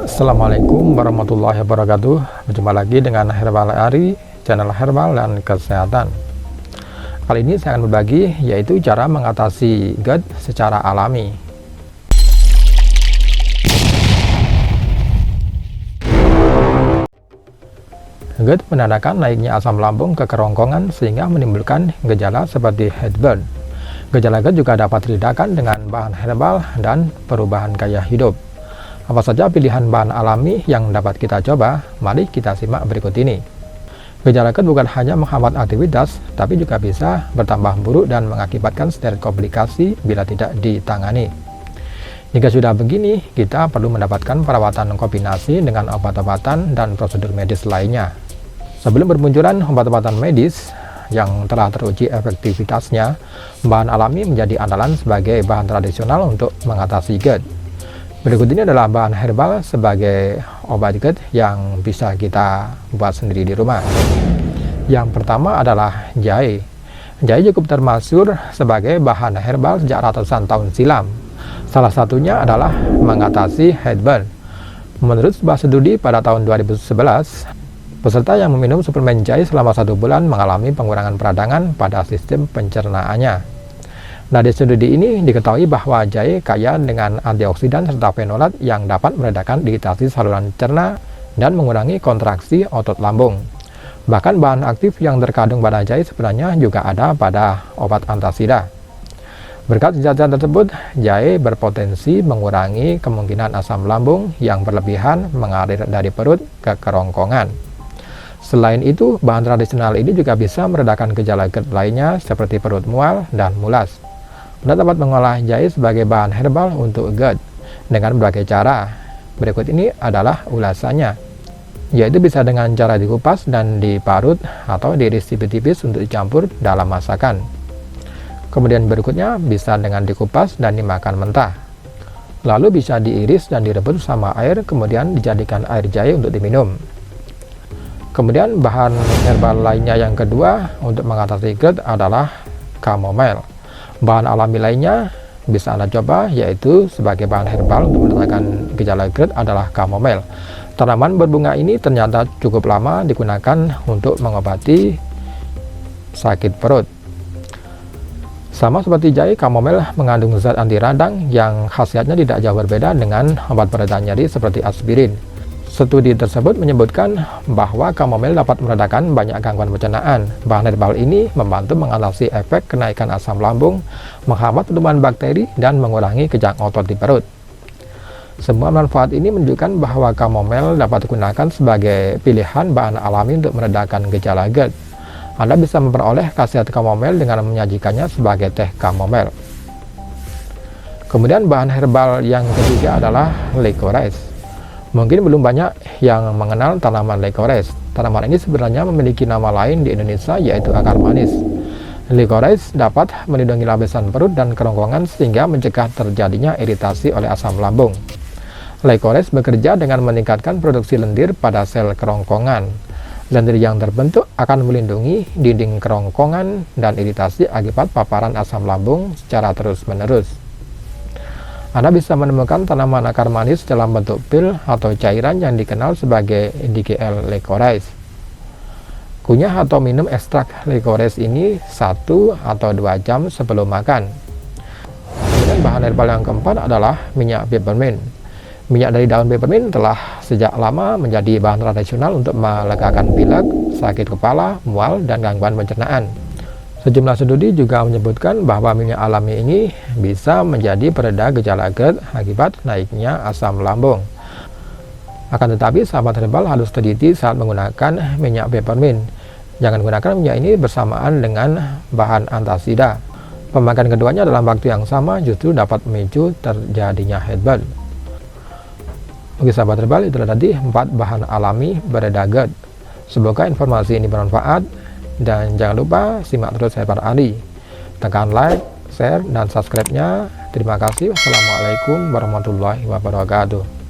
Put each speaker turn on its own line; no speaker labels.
Assalamualaikum warahmatullahi wabarakatuh. Berjumpa lagi dengan Herbal Ari, channel herbal dan kesehatan. Kali ini saya akan berbagi yaitu cara mengatasi GERD secara alami. GERD menandakan naiknya asam lambung ke kerongkongan sehingga menimbulkan gejala seperti heartburn. Gejala GERD juga dapat diredakan dengan bahan herbal dan perubahan gaya hidup. Apa saja pilihan bahan alami yang dapat kita coba? Mari kita simak berikut ini. Gejala GERD bukan hanya menghambat aktivitas, tapi juga bisa bertambah buruk dan mengakibatkan seret komplikasi bila tidak ditangani. Jika sudah begini, kita perlu mendapatkan perawatan kombinasi dengan obat-obatan dan prosedur medis lainnya. Sebelum bermunculan obat-obatan medis yang telah teruji efektivitasnya, bahan alami menjadi andalan sebagai bahan tradisional untuk mengatasi GERD. Berikut ini adalah bahan herbal sebagai obat GERD yang bisa kita buat sendiri di rumah. Yang pertama adalah jahe. Jahe cukup termasyhur sebagai bahan herbal sejak ratusan tahun silam. Salah satunya adalah mengatasi heartburn. Menurut sebuah studi pada tahun 2011, peserta yang meminum suplemen jahe selama 1 bulan mengalami pengurangan peradangan pada sistem pencernaannya. Nah, di studi ini diketahui bahwa jahe kaya dengan antioksidan serta fenolat yang dapat meredakan iritasi saluran cerna dan mengurangi kontraksi otot lambung. Bahkan bahan aktif yang terkandung pada jahe sebenarnya juga ada pada obat antasida. Berkat zat-zat tersebut, jahe berpotensi mengurangi kemungkinan asam lambung yang berlebihan mengalir dari perut ke kerongkongan. Selain itu, bahan tradisional ini juga bisa meredakan gejala GERD lainnya seperti perut mual dan mulas. Anda dapat mengolah jahe sebagai bahan herbal untuk GERD dengan berbagai cara. Berikut ini adalah ulasannya, yaitu bisa dengan cara dikupas dan diparut atau diiris tipis-tipis untuk dicampur dalam masakan. Kemudian berikutnya bisa dengan dikupas dan dimakan mentah. Lalu bisa diiris dan direbus sama air, kemudian dijadikan air jahe untuk diminum. Kemudian bahan herbal lainnya yang kedua untuk mengatasi GERD adalah chamomile. Bahan alami lainnya bisa Anda coba yaitu sebagai bahan herbal untuk meredakan gejala GERD adalah chamomile. Tanaman berbunga ini ternyata cukup lama digunakan untuk mengobati sakit perut. Sama seperti jahe, chamomile mengandung zat anti radang yang khasiatnya tidak jauh berbeda dengan obat pereda nyeri seperti aspirin. Studi tersebut menyebutkan bahwa chamomile dapat meredakan banyak gangguan pencernaan. Bahan herbal ini membantu mengatasi efek kenaikan asam lambung, menghambat pertumbuhan bakteri, dan mengurangi kejang otot di perut. Semua manfaat ini menunjukkan bahwa chamomile dapat digunakan sebagai pilihan bahan alami untuk meredakan gejala GERD. Anda bisa memperoleh khasiat chamomile dengan menyajikannya sebagai teh chamomile. Kemudian bahan herbal yang ketiga adalah licorice. Mungkin belum banyak yang mengenal tanaman licorice. Tanaman ini sebenarnya memiliki nama lain di Indonesia yaitu akar manis. Licorice dapat melindungi lapisan perut dan kerongkongan sehingga mencegah terjadinya iritasi oleh asam lambung. Licorice bekerja dengan meningkatkan produksi lendir pada sel kerongkongan. Lendir yang terbentuk akan melindungi dinding kerongkongan dan iritasi akibat paparan asam lambung secara terus-menerus. Anda bisa menemukan tanaman akar manis dalam bentuk pil atau cairan yang dikenal sebagai DGL licorice. Kunyah atau minum ekstrak licorice ini 1 atau 2 jam sebelum makan. Kemudian bahan herbal yang keempat adalah minyak peppermint. Minyak dari daun peppermint telah sejak lama menjadi bahan tradisional untuk melegakan pilek, sakit kepala, mual, dan gangguan pencernaan. Sejumlah studi juga menyebutkan bahwa minyak alami ini bisa menjadi pereda gejala GERD akibat naiknya asam lambung. Akan tetapi, sahabat herbal harus teliti saat menggunakan minyak peppermint. Jangan gunakan minyak ini bersamaan dengan bahan antasida. Pemakaian keduanya dalam waktu yang sama justru dapat memicu terjadinya heartburn. Oke sahabat herbal, itulah tadi 4 bahan alami pereda GERD. Semoga informasi ini bermanfaat. Dan jangan lupa simak terus Herbal Ari. Tekan like, share, dan subscribe-nya. Terima kasih. Wassalamualaikum warahmatullahi wabarakatuh.